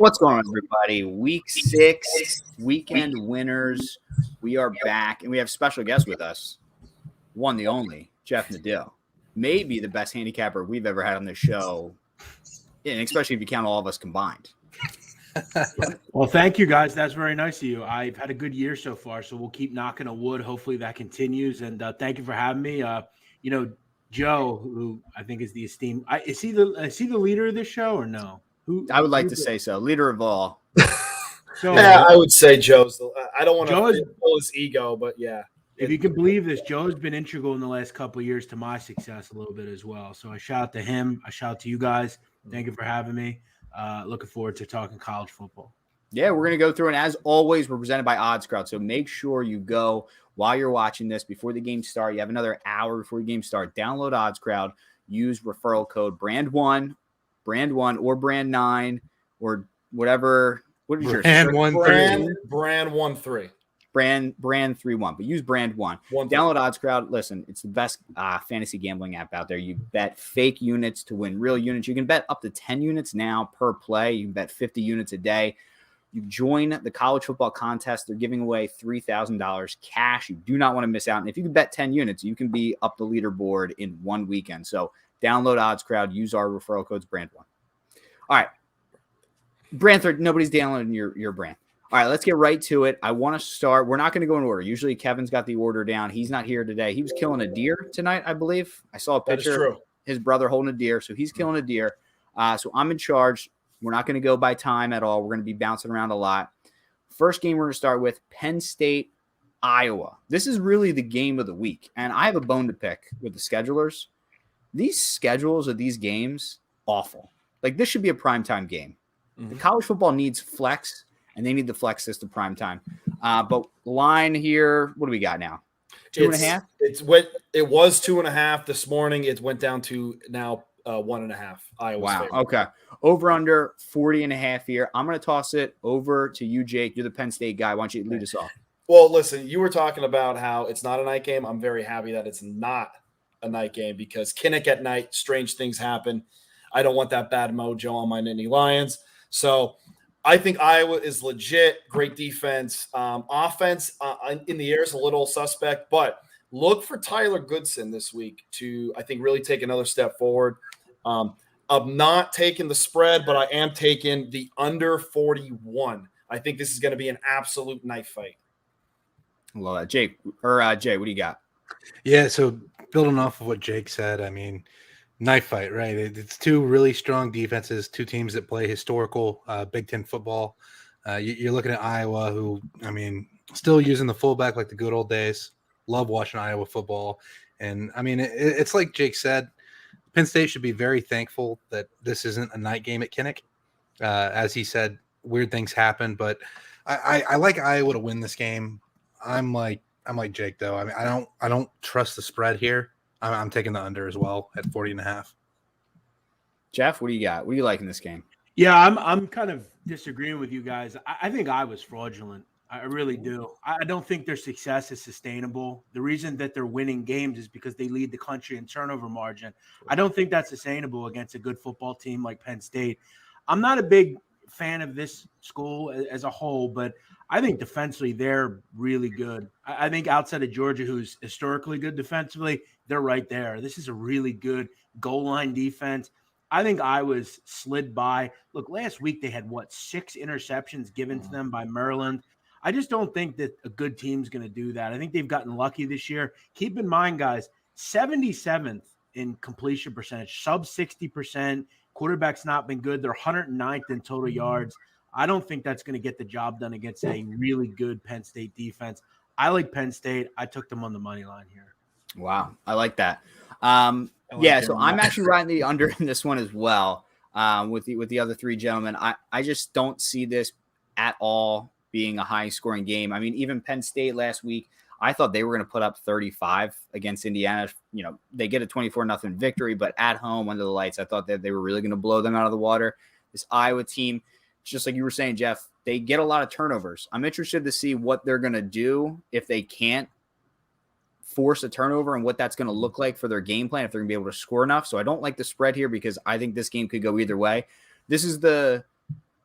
What's going on, everybody? Week 6, weekend winners. We are back, and we have special guests with us. One, the only, Jeff Nadu. Maybe the best handicapper we've ever had on this show, and especially if you count all of us combined. Well, thank you, guys. That's very nice of you. I've had a good year so far, so we'll keep knocking on wood. Hopefully that continues, and thank you for having me. Joe, who I think is the esteemed – is he the leader of this show or no? I would like to say so. Leader of all. I would say Joe's. I don't want to fill his ego, but yeah. If you can believe this, Joe's been integral in the last couple of years to my success a little bit as well. So I shout out to him. I shout out to you guys. Thank you for having me. Looking forward to talking college football. Yeah, we're going to go through, and as always, we're presented by OddsCrowd. So make sure you go while you're watching this before the game starts. You have another hour before the game starts. Download OddsCrowd. Use referral code brand1 or brand 9 or whatever. What is yours? Brand 13. Brand 31, but use brand 1. Download OddsCrowd. Listen, it's the best fantasy gambling app out there. You bet fake units to win real units. You can bet up to 10 units now per play. You can bet 50 units a day. You join the college football contest. They're giving away $3,000 cash. You do not want to miss out. And if you can bet 10 units, you can be up the leaderboard in one weekend. So download OddsCrowd. Use our referral codes brand 1. All right. Brand 3, nobody's downloading your brand. All right, let's get right to it. I want to start. We're not going to go in order. Usually Kevin's got the order down. He's not here today. He was killing a deer tonight, I believe. I saw a picture of his brother holding a deer, so he's killing a deer. So I'm in charge. We're not going to go by time at all. We're going to be bouncing around a lot. First game we're going to start with, Penn State, Iowa. This is really the game of the week, and I have a bone to pick with the schedulers. These schedules of these games, awful. Like, this should be a primetime game. Mm-hmm. The college football needs flex, and they need to flex this to primetime. But line here, what do we got now? 2.5? It was 2.5 this morning. It went down to now 1.5. Iowa's favorite. Okay. Over under 40.5 here. I'm going to toss it over to you, Jake. You're the Penn State guy. Why don't you lead us off? Well, listen, you were talking about how it's not a night game. I'm very happy that it's not a night game because Kinnick at night, strange things happen. I don't want that bad mojo on my Nittany Lions. So I think Iowa is legit, great defense. Offense in the air is a little suspect, but look for Tyler Goodson this week to, I think, really take another step forward. I'm not taking the spread, but I am taking the under 41. I think this is going to be an absolute knife fight. Well, Jay, what do you got? Yeah, so building off of what Jake said, I mean, knife fight, right? It's two really strong defenses, two teams that play historical Big Ten football. You're looking at Iowa, who, I mean, still using the fullback like the good old days. Love watching Iowa football. And, I mean, it's like Jake said, Penn State should be very thankful that this isn't a night game at Kinnick. As he said, weird things happen, but I like Iowa to win this game. I'm like Jake, though. I mean, I don't trust the spread here. I'm taking the under as well at 40.5. Jeff, what do you got? What do you like in this game? Yeah, I'm kind of disagreeing with you guys. I think I was fraudulent. I really do. I don't think their success is sustainable. The reason that they're winning games is because they lead the country in turnover margin. I don't think that's sustainable against a good football team like Penn State. I'm not a big fan of this school as a whole, but I think defensively they're really good. I think outside of Georgia, who's historically good defensively, they're right there. This is a really good goal line defense. I think I was slid by. Look, last week they had, 6 interceptions given to them by Maryland. I just don't think that a good team's going to do that. I think they've gotten lucky this year. Keep in mind, guys, 77th in completion percentage, sub 60%. Quarterback's not been good. They're 109th in total yards. I don't think that's going to get the job done against a really good Penn State defense. I like Penn State. I took them on the money line here. Wow, I like that. So I'm actually riding the under in this one as well with the other three gentlemen. I just don't see this at all being a high-scoring game. I mean, even Penn State last week, I thought they were going to put up 35 against Indiana. You know, they get a 24-0 victory, but at home under the lights, I thought that they were really going to blow them out of the water. This Iowa team, just like you were saying, Jeff, they get a lot of turnovers. I'm interested to see what they're going to do if they can't force a turnover and what that's going to look like for their game plan, if they're going to be able to score enough. So I don't like the spread here because I think this game could go either way. This is the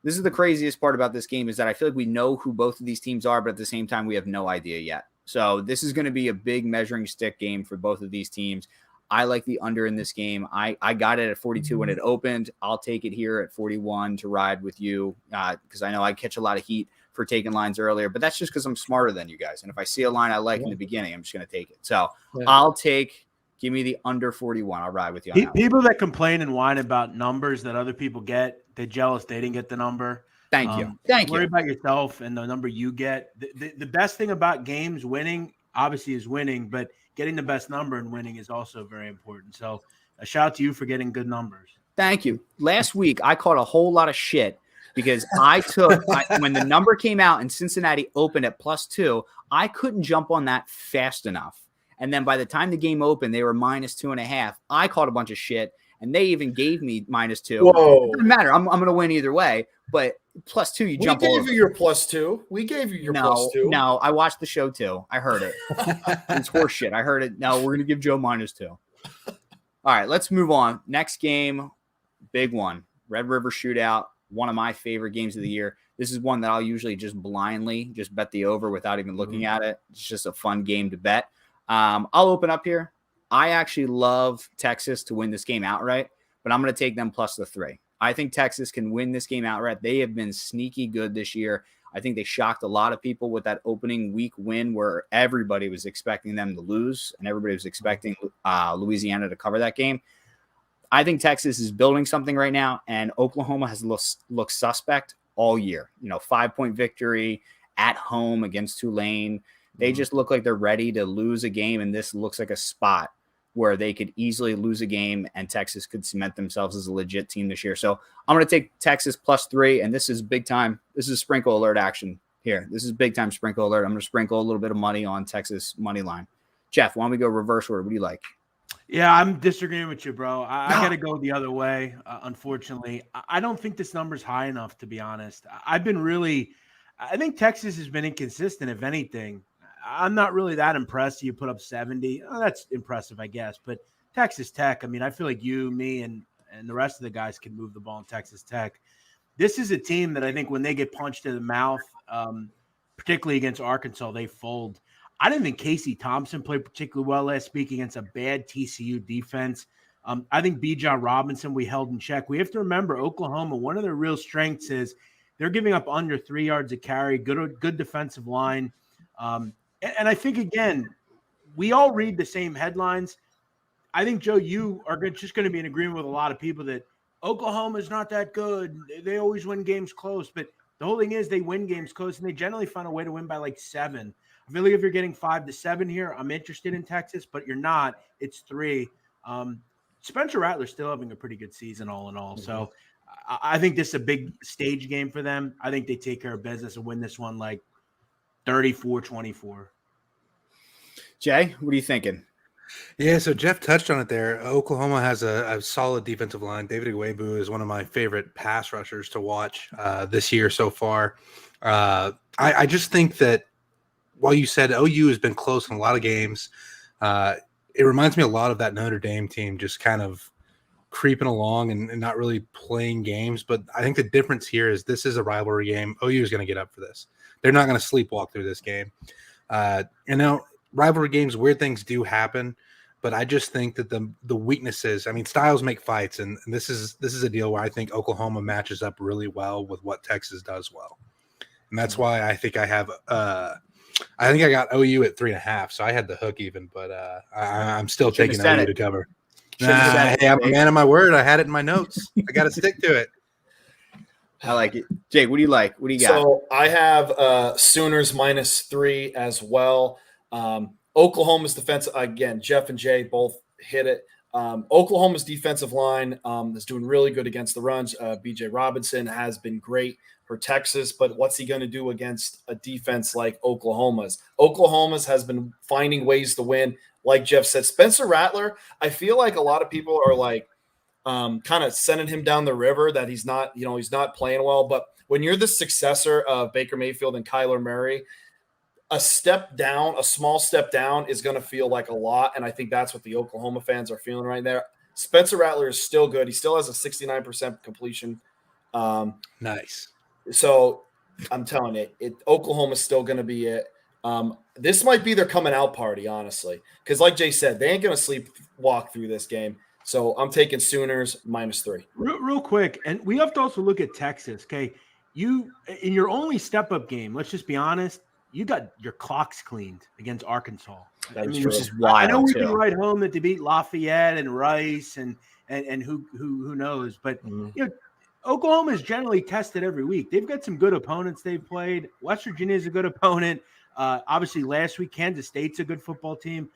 This is the craziest part about this game is that I feel like we know who both of these teams are, but at the same time, we have no idea yet. So this is going to be a big measuring stick game for both of these teams. I like the under in this game. I got it at 42 when it opened. I'll take it here at 41 to ride with you because I know I catch a lot of heat for taking lines earlier, but that's just because I'm smarter than you guys. And if I see a line I like in the beginning, I'm just going to take it. So give me the under 41. I'll ride with you on that People that complain and whine about numbers that other people get, they're jealous they didn't get the number. Thank you. Worry about yourself and the number you get. The best thing about games winning, obviously, is winning, but getting the best number and winning is also very important. So a shout out to you for getting good numbers. Thank you. Last week, I caught a whole lot of shit because when the number came out and Cincinnati opened at +2, I couldn't jump on that fast enough. And then by the time the game opened, they were -2.5. I caught a bunch of shit, and they even gave me -2. Whoa. It doesn't matter. I'm going to win either way. But +2, you jump over. We gave you your +2. We gave you your +2. No, I watched the show too. I heard it. It's horse shit. I heard it. No, we're going to give Joe -2. All right, let's move on. Next game, big one. Red River Shootout, one of my favorite games of the year. This is one that I'll usually just blindly just bet the over without even looking at it. It's just a fun game to bet. I'll open up here. I actually love Texas to win this game outright, but I'm going to take them +3. I think Texas can win this game outright. They have been sneaky good this year. I think they shocked a lot of people with that opening week win where everybody was expecting them to lose and everybody was expecting Louisiana to cover that game. I think Texas is building something right now, and Oklahoma has looked suspect all year. 5-point victory at home against Tulane. They just look like they're ready to lose a game, and this looks like a spot where they could easily lose a game and Texas could cement themselves as a legit team this year. So I'm going to take Texas +3, and this is big time. This is sprinkle alert action here. This is big time sprinkle alert. I'm going to sprinkle a little bit of money on Texas money line. Jeff, why don't we go reverse order? What do you like? Yeah, I'm disagreeing with you, bro. I got to go the other way, unfortunately. I don't think this number's high enough, to be honest. I think Texas has been inconsistent, if anything. I'm not really that impressed. You put up 70. Oh, that's impressive, I guess. But Texas Tech, I feel like you, me, and the rest of the guys can move the ball in Texas Tech. This is a team that I think when they get punched in the mouth, particularly against Arkansas, they fold. I didn't think Casey Thompson played particularly well last week against a bad TCU defense. I think Bijan Robinson we held in check. We have to remember Oklahoma, one of their real strengths is they're giving up under 3 yards a carry, good defensive line. And I think, again, we all read the same headlines. I think, Joe, you are just going to be in agreement with a lot of people that Oklahoma is not that good. They always win games close. But the whole thing is they win games close, and they generally find a way to win by like 7. I feel like if you're getting 5 to 7 here, I'm interested in Texas, but you're not. It's 3. Spencer Rattler's still having a pretty good season all in all. So I think this is a big stage game for them. I think they take care of business and win this one like 34-24. Jay, what are you thinking? Yeah, so Jeff touched on it there. Oklahoma has a solid defensive line. David Igwebu is one of my favorite pass rushers to watch this year so far. I just think that while you said OU has been close in a lot of games, it reminds me a lot of that Notre Dame team just kind of creeping along and not really playing games. But I think the difference here is this is a rivalry game. OU is going to get up for this. They're not going to sleepwalk through this game. Rivalry games, weird things do happen, but I just think that the weaknesses, styles make fights, and this is a deal where I think Oklahoma matches up really well with what Texas does well. And that's why I think I got OU at 3.5, so I had the hook even, but I'm still taking OU to cover. Hey, I'm a man of my word. I had it in my notes. I got to stick to it. I like it. Jake, what do you like? What do you got? So I have Sooners -3 as well. Oklahoma's defense, again, Jeff and Jay both hit it. Oklahoma's defensive line is doing really good against the runs. BJ Robinson has been great for Texas, but what's he going to do against a defense like Oklahoma's? Oklahoma's has been finding ways to win. Like Jeff said, Spencer Rattler, I feel like a lot of people are like kind of sending him down the river that he's not playing well. But when you're the successor of Baker Mayfield and Kyler Murray, a small step down is going to feel like a lot. And I think that's what the Oklahoma fans are feeling right there. Spencer Rattler is still good. He still has a 69% completion. Nice. So I'm telling you, Oklahoma's still going to be it. This might be their coming out party, honestly, because like Jay said, they ain't going to sleepwalk through this game. So I'm taking Sooners -3. Real quick, and we have to also look at Texas. Okay, you in your only step-up game. Let's just be honest. You got your clocks cleaned against Arkansas. Which is wild. I know we can write home that they beat Lafayette and Rice and who knows, but you know, Oklahoma is generally tested every week. They've got some good opponents they've played. West Virginia is a good opponent. Obviously, last week Kansas State's a good football team.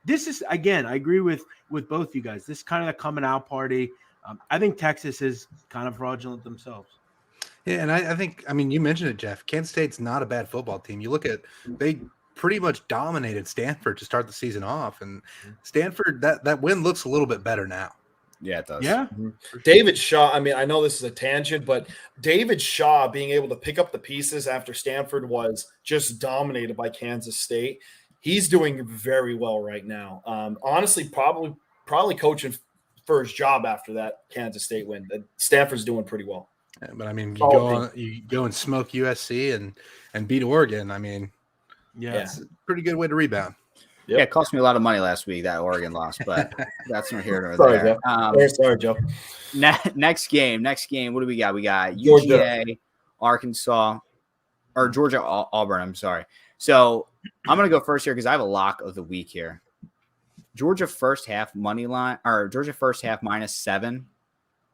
This is, again, I agree with both you guys. This is kind of the coming out party. I think Texas is kind of fraudulent themselves. Yeah, and I think, I mean, you mentioned it, Jeff. Kansas State's not a bad football team. You look at, they pretty much dominated Stanford to start the season off, and Stanford, that win looks a little bit better now. Yeah, it does. Yeah. David Shaw, I mean, I know this is a tangent, but David Shaw being able to pick up the pieces after Stanford was just dominated by Kansas State. He's doing very well right now. Honestly, probably coaching for his job after that Kansas State win. Stanford's doing pretty well. Yeah, but I mean, you go and smoke USC and beat Oregon. I mean, it's a pretty good way to rebound. Yep. Yeah, it cost me a lot of money last week, that Oregon loss, but that's not here nor there. Sorry, Joe. Next game. What do we got? We got UGA, Arkansas, or Georgia, Auburn. I'm sorry. So I'm going to go first here because I have a lock of the week here. Georgia first half money line, or Georgia first half -7.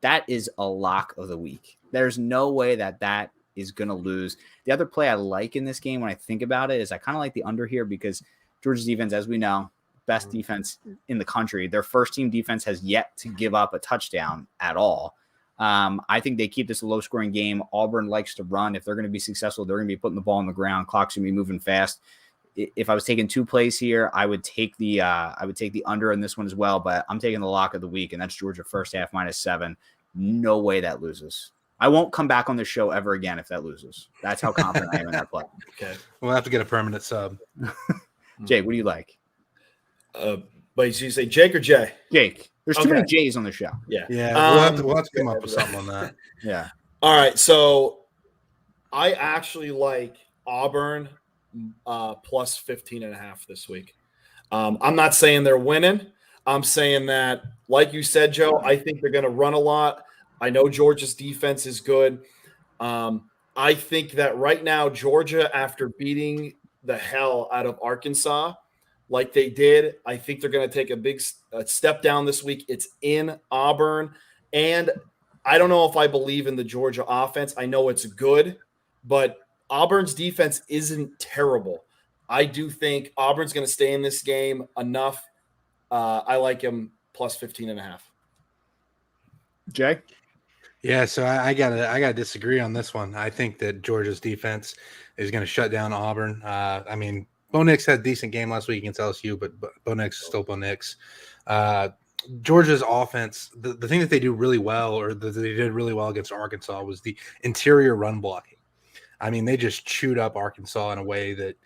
That is a lock of the week. There's no way that is going to lose. The other play I like in this game when I think about it is I kind of like the under here because Georgia's defense, as we know, best defense in the country. Their first team defense has yet to give up a touchdown at all. I think they keep this a low-scoring game. Auburn likes to run. If they're going to be successful, they're going to be putting the ball on the ground. Clock's going to be moving fast. If I was taking two plays here, I would take the under in this one as well. But I'm taking the lock of the week, and that's Georgia first half -7. No way that loses. I won't come back on this show ever again if that loses. That's how confident I am in that play. Okay, we'll have to get a permanent sub. Jake, what do you like? But you say Jake or Jay? Jake. There's too many J's on the show. Yeah. We'll have to come up with something on that. Yeah. All right. So I actually like Auburn plus 15.5 this week. I'm not saying they're winning. I'm saying that, like you said, Joe, I think they're going to run a lot. I know Georgia's defense is good. I think that right now, Georgia, after beating the hell out of Arkansas like they did, I think they're going to take a big step down this week. It's in Auburn. And I don't know if I believe in the Georgia offense. I know it's good, but Auburn's defense isn't terrible. I do think Auburn's going to stay in this game enough. I like him plus 15.5. Jay? Yeah, so I gotta disagree on this one. I think that Georgia's defense is going to shut down Auburn. I mean, Bo Nix had a decent game last week against LSU, but Bo Nix is still Bo Nix. Georgia's offense, the thing that they do really well, or that they did really well against Arkansas, was the interior run blocking. I mean, they just chewed up Arkansas in a way that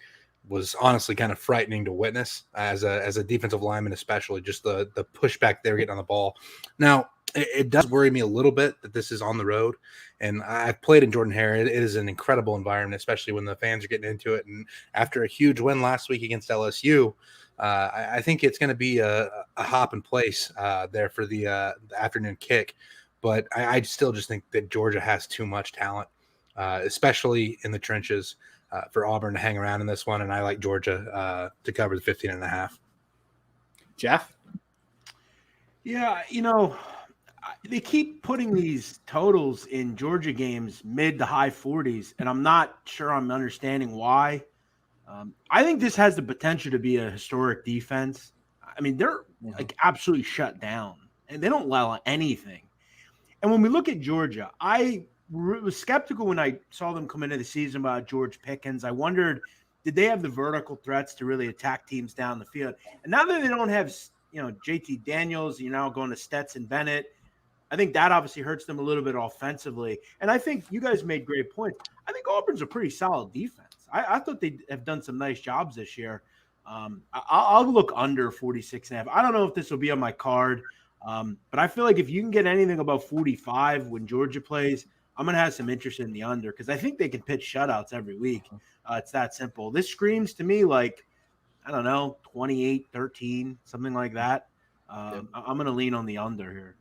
was honestly kind of frightening to witness as a defensive lineman, especially just the pushback they were getting on the ball. Now, it does worry me a little bit that this is on the road, and I've played in Jordan-Hare. It is an incredible environment, especially when the fans are getting into it. And after a huge win last week against LSU, I think it's going to be a hop in place there for the afternoon kick. But I still just think that Georgia has too much talent, especially in the trenches, for Auburn to hang around in this one. And I like Georgia to cover the 15.5. Jeff? Yeah, they keep putting these totals in Georgia games mid to high 40s, and I'm not sure I'm understanding why. I think this has the potential to be a historic defense. I mean, they're like absolutely shut down, and they don't allow anything. And when we look at Georgia, I was skeptical when I saw them come into the season about George Pickens. I wondered, did they have the vertical threats to really attack teams down the field? And now that they don't have, JT Daniels, you're now going to Stetson Bennett, I think that obviously hurts them a little bit offensively. And I think you guys made great points. I think Auburn's a pretty solid defense. I thought they have done some nice jobs this year. I'll look under 46.5. I don't know if this will be on my card, but I feel like if you can get anything above 45 when Georgia plays, I'm going to have some interest in the under because I think they can pitch shutouts every week. It's that simple. This screams to me like, I don't know, 28-13, something like that. I'm going to lean on the under here.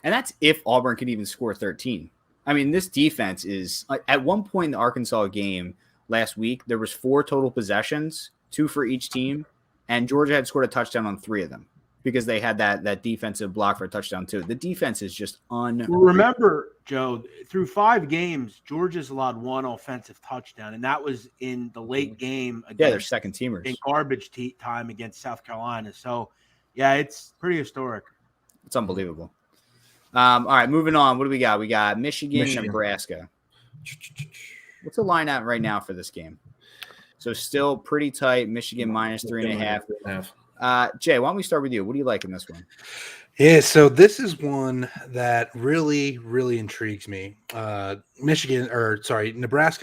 And that's if Auburn can even score 13. I mean, this defense is at one point in the Arkansas game last week, there was 4 total possessions, 2 for each team, and Georgia had scored a touchdown on 3 of them because they had that defensive block for a touchdown too. The defense is just unreal. Remember, Joe, through 5 games, Georgia's allowed 1 offensive touchdown, and that was in the late game against their second teamers in garbage time against South Carolina. So, yeah, it's pretty historic. It's unbelievable. All right, moving on. What do we got? We got Michigan. Nebraska. What's the line at right now for this game? So still pretty tight. Michigan minus 3.5. Jay, why don't we start with you? What do you like in this one? Yeah, so this is one that really, really intrigues me. Nebraska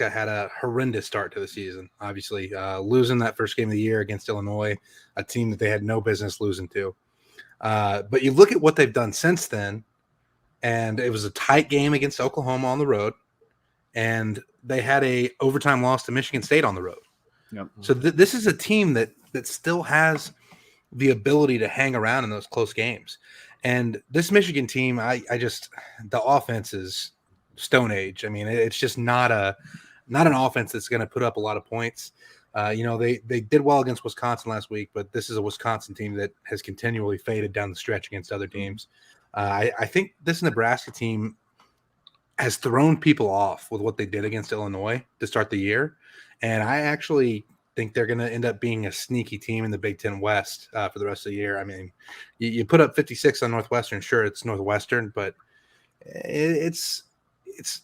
had a horrendous start to the season, obviously, losing that first game of the year against Illinois, a team that they had no business losing to. But you look at what they've done since then, and it was a tight game against Oklahoma on the road, and they had a overtime loss to Michigan State on the road. Yep. So this is a team that still has the ability to hang around in those close games. And this Michigan team, the offense is Stone Age. I mean, it's just not an offense that's going to put up a lot of points. They did well against Wisconsin last week, but this is a Wisconsin team that has continually faded down the stretch against other teams. I think this Nebraska team has thrown people off with what they did against Illinois to start the year. And I actually think they're going to end up being a sneaky team in the Big Ten West for the rest of the year. I mean, you put up 56 on Northwestern. Sure, it's Northwestern, but it's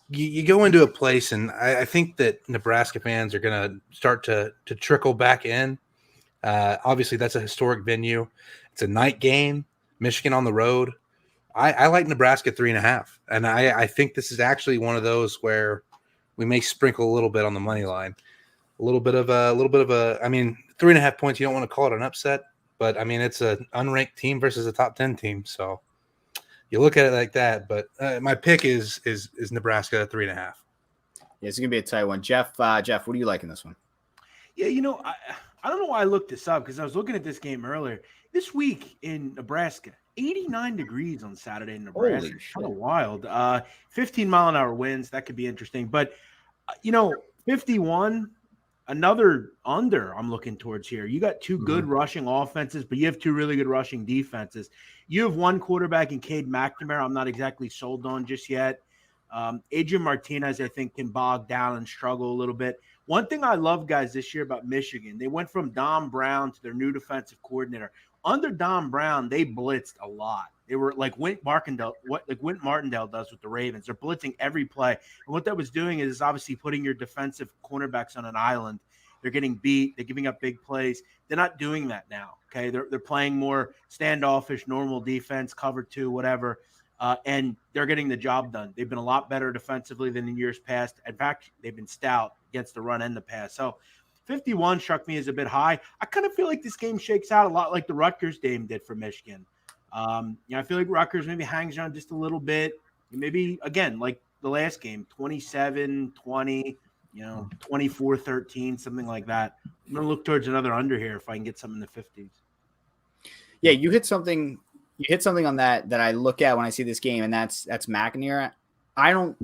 you go into a place, and I think that Nebraska fans are going to start to trickle back in. Obviously, that's a historic venue. It's a night game. Michigan on the road. I like Nebraska 3.5, and I think this is actually one of those where we may sprinkle a little bit on the money line. A little bit of a. I mean, 3.5 points. You don't want to call it an upset, but I mean, it's an unranked team versus a top 10 team. So you look at it like that. But my pick is Nebraska 3.5. Yeah, it's gonna be a tight one. Jeff, what do you like in this one? Yeah, I don't know why I looked this up because I was looking at this game earlier. This week in Nebraska, 89 degrees on Saturday in Nebraska. Kind of wild. 15-mile-an-hour winds. That could be interesting. But 51. Another under I'm looking towards here. You got 2 good rushing offenses, but you have 2 really good rushing defenses. You have 1 quarterback in Cade McNamara I'm not exactly sold on just yet. Adrian Martinez, I think, can bog down and struggle a little bit. One thing I love, guys, this year about Michigan, they went from Don Brown to their new defensive coordinator. Under Don Brown, they blitzed a lot. They were like Wint Martindale does with the Ravens. They're blitzing every play. And what that was doing is obviously putting your defensive cornerbacks on an island. They're getting beat. They're giving up big plays. They're not doing that now, okay? They're playing more standoffish, normal defense, cover 2, whatever, and they're getting the job done. They've been a lot better defensively than in years past. In fact, they've been stout against the run and the pass. So 51 struck me as a bit high. I kind of feel like this game shakes out a lot like the Rutgers game did for Michigan. I feel like Rutgers maybe hangs around just a little bit. Maybe, again, like the last game, 27-20, 24-13, something like that. I'm going to look towards another under here if I can get some in the 50s. Yeah, you hit something on that I look at when I see this game, and that's McNamara. I don't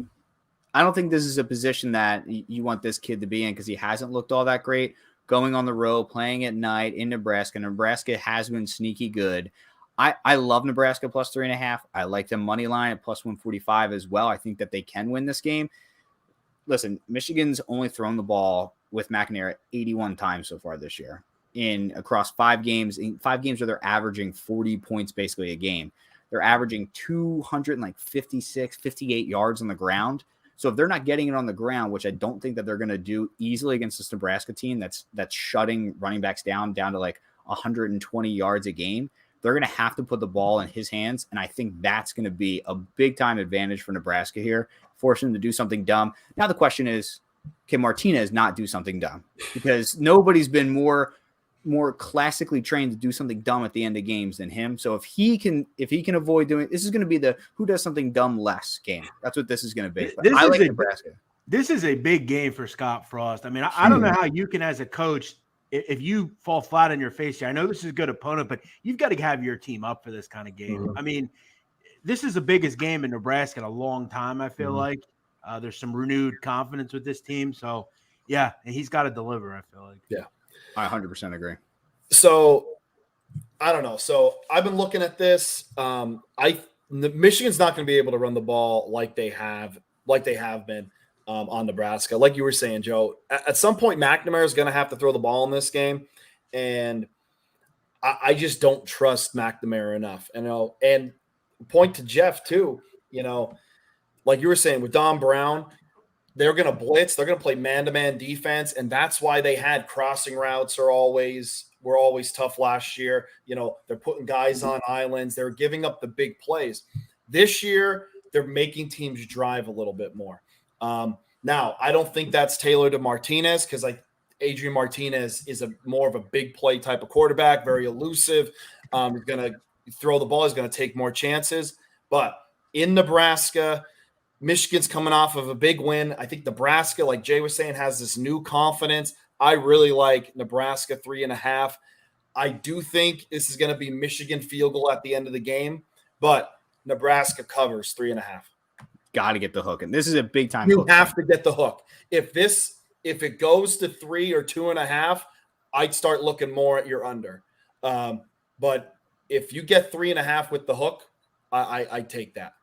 think this is a position that you want this kid to be in because he hasn't looked all that great. Going on the road, playing at night in Nebraska. Nebraska has been sneaky good. I love Nebraska plus 3.5. I like them money line at plus 145 as well. I think that they can win this game. Listen, Michigan's only thrown the ball with McNamara 81 times so far this year across 5 games. In 5 games where they're averaging 40 points basically a game. They're averaging 256, 58 yards on the ground. So if they're not getting it on the ground, which I don't think that they're going to do easily against this Nebraska team that's shutting running backs down to like 120 yards a game, they're going to have to put the ball in his hands. And I think that's going to be a big time advantage for Nebraska here, force him to do something dumb. Now the question is, can Martinez not do something dumb? Because nobody's been more more classically trained to do something dumb at the end of games than him. So if he can avoid doing, this is going to be the who does something dumb less game. That's what this is going to be. But I like Nebraska. This is a big game for Scott Frost. I mean, I don't know how you can, as a coach, if you fall flat on your face here, I know this is a good opponent, but you've got to have your team up for this kind of game. Mm-hmm. I mean, this is the biggest game in Nebraska in a long time, I feel like. There's some renewed confidence with this team. So, yeah, and he's got to deliver, I feel like. Yeah. I 100% agree. So, I don't know. So, I've been looking at this. Michigan's not going to be able to run the ball like they have been on Nebraska. Like you were saying, Joe, at some point, McNamara is going to have to throw the ball in this game. And I just don't trust McNamara enough. And point to Jeff, too, like you were saying, with Don Brown, they're going to blitz. They're going to play man-to-man defense, and that's why they had crossing routes were always tough last year. They're putting guys on islands. They're giving up the big plays. This year, they're making teams drive a little bit more. Now, I don't think that's tailored to Martinez because Adrian Martinez is more of a big play type of quarterback, very elusive. He's going to throw the ball. He's going to take more chances. But in Nebraska, Michigan's coming off of a big win. I think Nebraska, like Jay was saying, has this new confidence. I really like Nebraska 3.5. I do think this is going to be Michigan field goal at the end of the game, but Nebraska covers 3.5. Got to get the hook. And this is a big time. You have to get the hook. If it goes to 3 or 2.5, I'd start looking more at your under. But if you get 3.5 with the hook, I take that.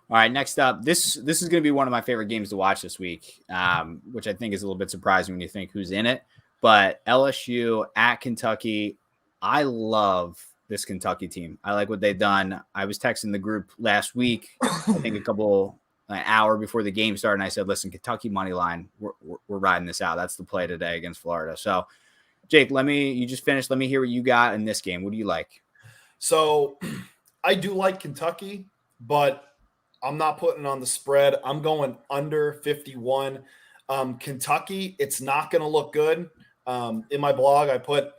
All right, next up, this is going to be one of my favorite games to watch this week, which I think is a little bit surprising when you think who's in it. But LSU at Kentucky, I love this Kentucky team. I like what they've done. I was texting the group last week, I think an hour before the game started, and I said, listen, Kentucky money line, we're riding this out. That's the play today against Florida. So, Jake, you just finished. Let me hear what you got in this game. What do you like? So, I do like Kentucky, but I'm not putting on the spread. I'm going under 51. Kentucky, it's not going to look good. In my blog, I put,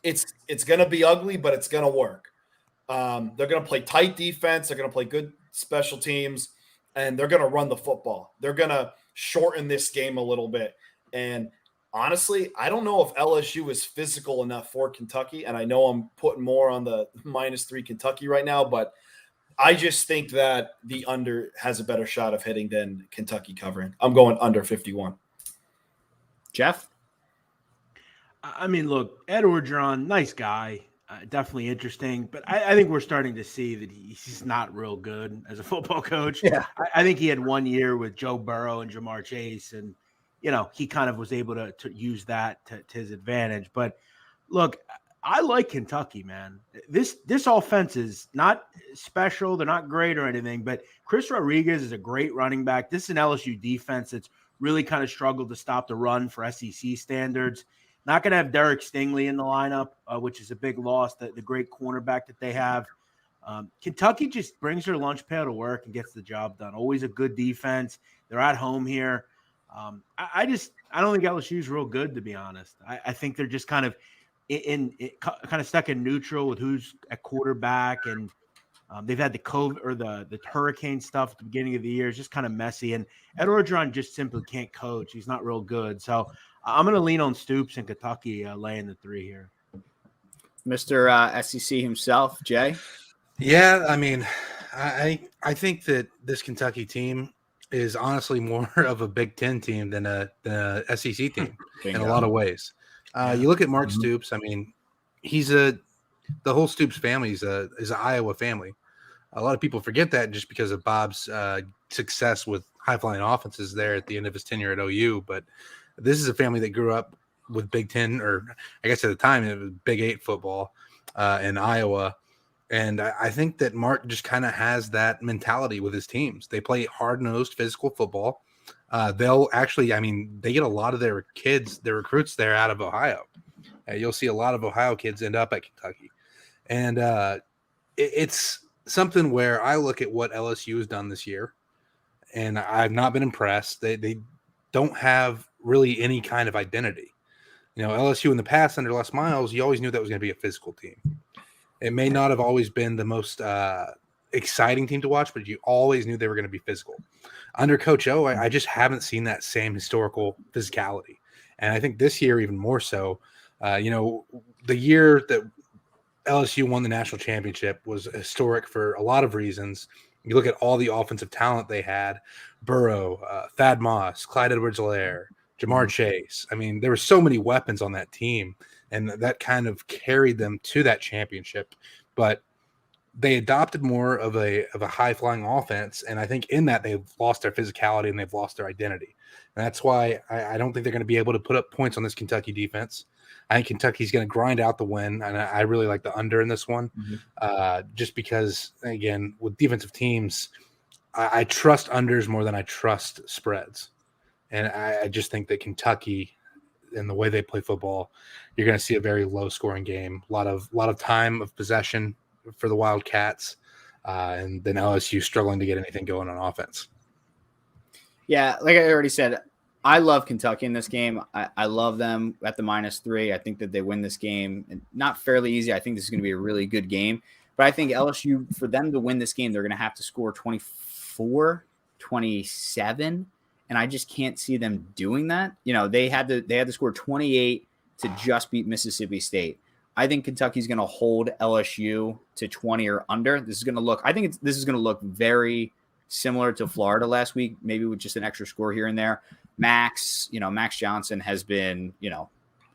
it's going to be ugly, but it's going to work. They're going to play tight defense. They're going to play good special teams, and they're going to run the football. They're going to shorten this game a little bit. And honestly, I don't know if LSU is physical enough for Kentucky, and I know I'm putting more on the -3 Kentucky right now, but I just think that the under has a better shot of hitting than Kentucky covering. I'm going under 51. Jeff? I mean, look, Ed Orgeron, nice guy, definitely interesting, but I think we're starting to see that he's not real good as a football coach. Yeah. I think he had 1 year with Joe Burrow and Jamar Chase, and, he kind of was able to use that to his advantage. But, look, I like Kentucky, man. This offense is not special. They're not great or anything, but Chris Rodriguez is a great running back. This is an LSU defense that's really kind of struggled to stop the run for SEC standards. Not going to have Derek Stingley in the lineup, which is a big loss, the great cornerback that they have. Kentucky just brings their lunch pail to work and gets the job done. Always a good defense. They're at home here. I don't think LSU is real good, to be honest. I think they're just kind of kind of stuck in neutral with who's at quarterback, and they've had the COVID or the hurricane stuff at the beginning of the year. It's just kind of messy, and Ed Orgeron just simply can't coach. He's not real good. So I'm going to lean on Stoops and Kentucky laying the 3 here. Mr. SEC himself, Jay? Yeah, I mean, I think that this Kentucky team is honestly more of a Big Ten team than a SEC team in a lot of ways. You look at Mark Stoops. I mean, the whole Stoops family is an Iowa family. A lot of people forget that just because of Bob's success with high-flying offenses there at the end of his tenure at OU. But this is a family that grew up with Big Ten, or I guess at the time it was Big 8 football in Iowa. And I think that Mark just kind of has that mentality with his teams. They play hard-nosed physical football. They'll actually, I mean, they get a lot of their recruits there out of Ohio. You'll see a lot of Ohio kids end up at Kentucky. And it's something where I look at what LSU has done this year, and I've not been impressed. They don't have really any kind of identity. LSU in the past under Les Miles, you always knew that was going to be a physical team. It may not have always been the most exciting team to watch, but you always knew they were going to be physical. Under Coach O, I just haven't seen that same historical physicality. And I think this year even more so. The year that LSU won the national championship was historic for a lot of reasons. You look at all the offensive talent they had: Burrow, Thad Moss, Clyde Edwards-Helaire, Jamar Chase. I mean, there were so many weapons on that team, and that kind of carried them to that championship. But they adopted more of a high-flying offense, and I think in that they've lost their physicality and they've lost their identity. And that's why I don't think they're going to be able to put up points on this Kentucky defense. I think Kentucky's going to grind out the win, and I really like the under in this one, just because, again, with defensive teams, I trust unders more than I trust spreads. And I just think that Kentucky and the way they play football, you're going to see a very low-scoring game, a lot of time of possession for the Wildcats, and then LSU struggling to get anything going on offense. Yeah, like I already said, I love Kentucky in this game. I love them at the -3. I think that they win this game. And not fairly easy. I think this is going to be a really good game. But I think LSU, for them to win this game, they're going to have to score 24, 27. And I just can't see them doing that. They had to score 28 to just beat Mississippi State. I think Kentucky's going to hold LSU to 20 or under. This is going to look very similar to Florida last week, maybe with just an extra score here and there. Max Johnson has been,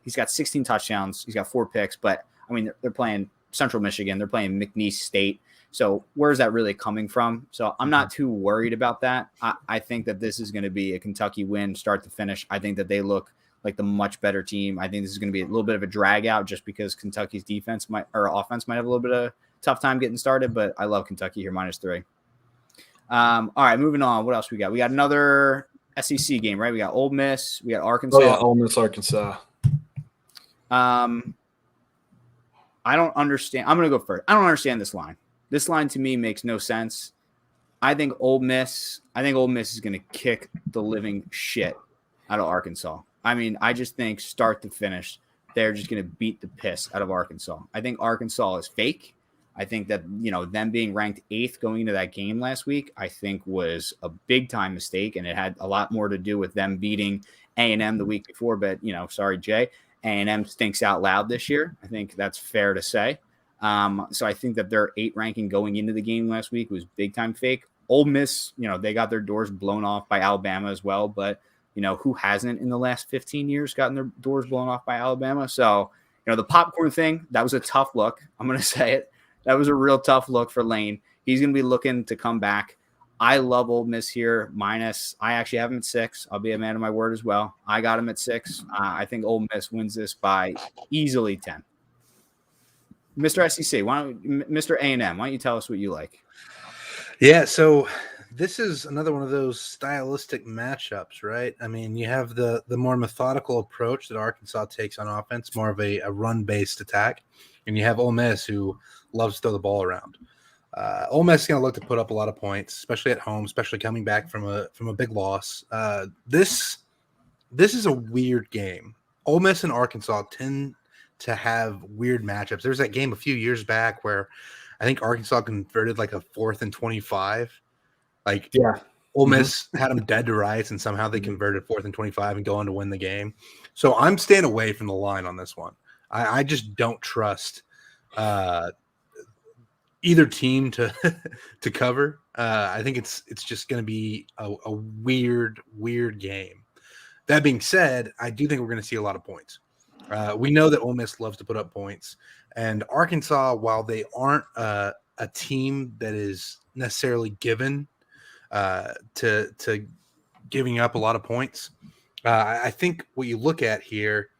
he's got 16 touchdowns. He's got 4 picks, but I mean, they're playing Central Michigan. They're playing McNeese State. So where's that really coming from? So I'm not too worried about that. I think that this is going to be a Kentucky win, start to finish. I think that they look like the much better team. I think this is going to be a little bit of a drag out just because Kentucky's offense might have a little bit of tough time getting started, but I love Kentucky here -3. All right, moving on. What else we got? We got another SEC game, right? We got Ole Miss. We got Arkansas. Oh, yeah, Ole Miss, Arkansas. I don't understand. I'm going to go first. I don't understand this line. This line to me makes no sense. I think Ole Miss is going to kick the living shit out of Arkansas. I mean, I just think start to finish, they're just going to beat the piss out of Arkansas. I think Arkansas is fake. I think that, them being ranked 8th going into that game last week, I think was a big time mistake. And it had a lot more to do with them beating A&M the week before. But, sorry, Jay, A&M stinks out loud this year. I think that's fair to say. So I think that their 8 ranking going into the game last week was big time fake. Ole Miss, they got their doors blown off by Alabama as well. But, who hasn't in the last 15 years gotten their doors blown off by Alabama? So, the popcorn thing, that was a tough look. I'm going to say it. That was a real tough look for Lane. He's going to be looking to come back. I love Ole Miss here, minus. I actually have him at 6. I'll be a man of my word as well. I got him at 6. I think Ole Miss wins this by easily 10. Mr. SEC, Mr. A&M, why don't you tell us what you like? Yeah, so this is another one of those stylistic matchups, right? I mean, you have the more methodical approach that Arkansas takes on offense, more of a run-based attack. And you have Ole Miss, who loves to throw the ball around. Ole Miss is going to look to put up a lot of points, especially at home, especially coming back from a big loss. This is a weird game. Ole Miss and Arkansas tend to have weird matchups. There was that game a few years back where I think Arkansas converted like a 4th and 25. Ole Miss had them dead to rights, and somehow they converted 4th and 25 and go on to win the game. So I'm staying away from the line on this one. I just don't trust either team to cover. I think it's just going to be a weird game. That being said, I do think we're going to see a lot of points. We know that Ole Miss loves to put up points, and Arkansas, while they aren't a team that is necessarily given to giving up a lot of points, I think what you look at here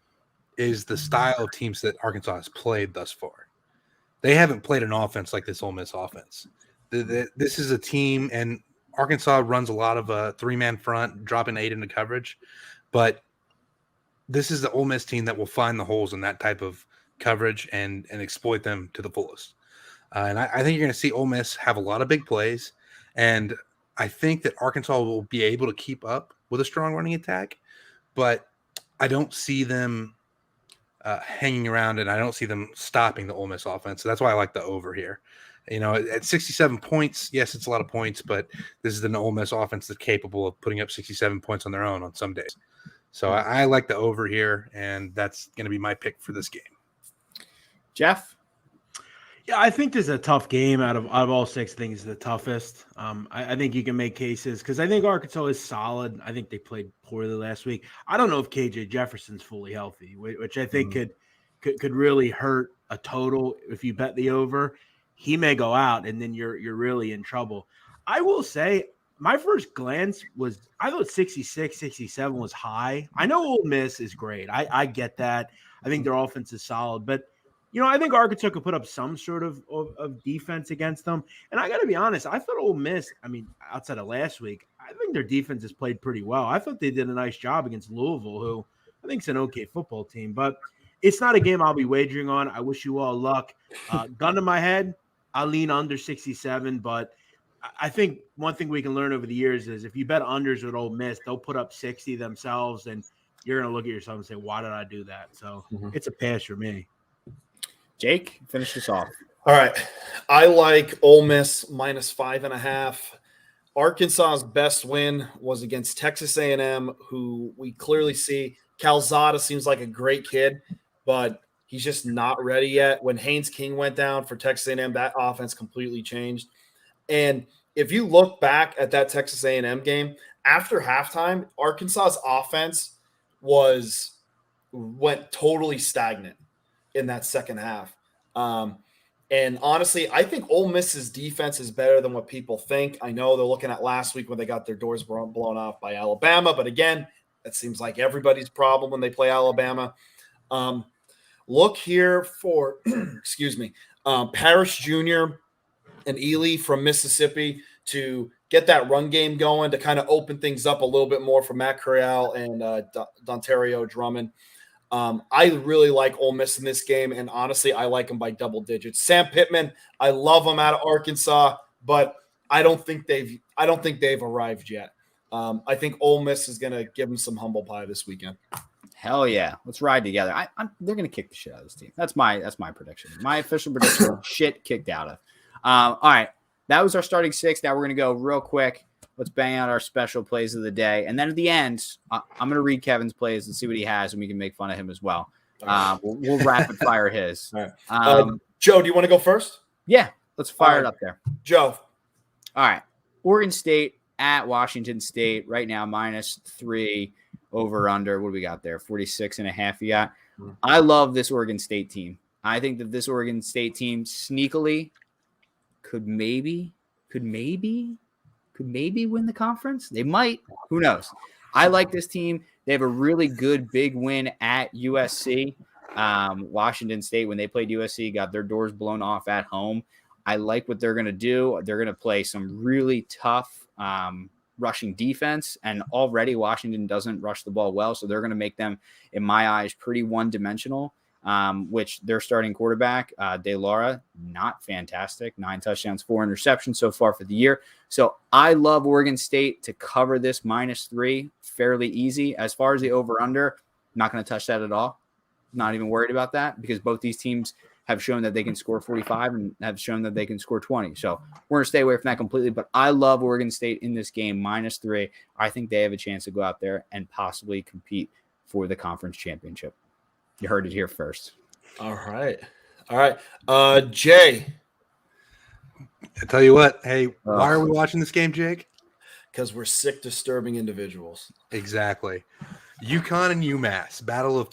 is the style of teams that Arkansas has played thus far. They haven't played an offense like this Ole Miss offense. This is a team, and Arkansas runs a lot of a 3-man front, dropping 8 into coverage. But this is the Ole Miss team that will find the holes in that type of coverage and exploit them to the fullest. And I think you're going to see Ole Miss have a lot of big plays. And I think that Arkansas will be able to keep up with a strong running attack. But I don't see them hanging around, and I don't see them stopping the Ole Miss offense. So that's why I like the over here. At 67 points, yes, it's a lot of points, but this is an Ole Miss offense that's capable of putting up 67 points on their own on some days. So I like the over here, and that's going to be my pick for this game. Jeff? Yeah, I think this is a tough game out of all 6 things, the toughest. I think you can make cases because I think Arkansas is solid. I think they played poorly last week. I don't know if KJ Jefferson's fully healthy, which I think could really hurt a total if you bet the over. He may go out, and then you're really in trouble. I will say my first glance was I thought 66, 67 was high. I know Ole Miss is great. I get that. I think their offense is solid, but I think Arkansas could put up some sort of defense against them. And I got to be honest, I thought Ole Miss, outside of last week, I think their defense has played pretty well. I thought they did a nice job against Louisville, who I think is an okay football team. But it's not a game I'll be wagering on. I wish you all luck. Gun to my head, I'll lean under 67. But I think one thing we can learn over the years is if you bet unders with Ole Miss, they'll put up 60 themselves, and you're going to look at yourself and say, why did I do that? So it's a pass for me. Jake, finish this off. All right. I like Ole Miss minus 5.5. Arkansas's best win was against Texas A&M, who we clearly see. Calzada seems like a great kid, but he's just not ready yet. When Haynes King went down for Texas A&M, that offense completely changed. And if you look back at that Texas A&M game, after halftime, Arkansas's offense went totally stagnant in that second half. And honestly, I think Ole Miss's defense is better than what people think. I know they're looking at last week when they got their doors blown off by Alabama, but again, that seems like everybody's problem when they play Alabama. Look here for, Parrish Jr. and Ely from Mississippi to get that run game going, to kind of open things up a little bit more for Matt Corral and Dontario Drummond. I really like Ole Miss in this game, and honestly, I like them by double digits. Sam Pittman, I love him out of Arkansas, but I don't think they've arrived yet. I think Ole Miss is going to give them some humble pie this weekend. Hell yeah, let's ride together. They're going to kick the shit out of this team. That's my prediction. My official prediction: shit kicked out of. All right, that was our starting 6. Now we're going to go real quick. Let's bang out our special plays of the day. And then at the end, I'm going to read Kevin's plays and see what he has, and we can make fun of him as well. We'll rapid fire his. All right. Joe, do you want to go first? Yeah, let's fire it up there. Joe. All right. Oregon State at Washington State right now, -3 over under. What do we got there? 46.5 you got. I love this Oregon State team. I think that this Oregon State team sneakily could maybe win the conference. They might. Who knows? I like this team. They have a really good big win at USC. Washington State, when they played USC, got their doors blown off at home. I like what they're going to do. They're going to play some really tough rushing defense, and already Washington doesn't rush the ball well, so they're going to make them, in my eyes, pretty one-dimensional. Which their starting quarterback, De Laura, not fantastic. 9 touchdowns, 4 interceptions so far for the year. So I love Oregon State to cover this -3 fairly easy. As far as the over-under, not going to touch that at all. Not even worried about that because both these teams have shown that they can score 45 and have shown that they can score 20. So we're going to stay away from that completely. But I love Oregon State in this game, -3. I think they have a chance to go out there and possibly compete for the conference championship. You heard it here first. All right. Jay. I tell you what, hey, why are we watching this game, Jake? Because we're sick, disturbing individuals. Exactly. UConn and UMass, battle of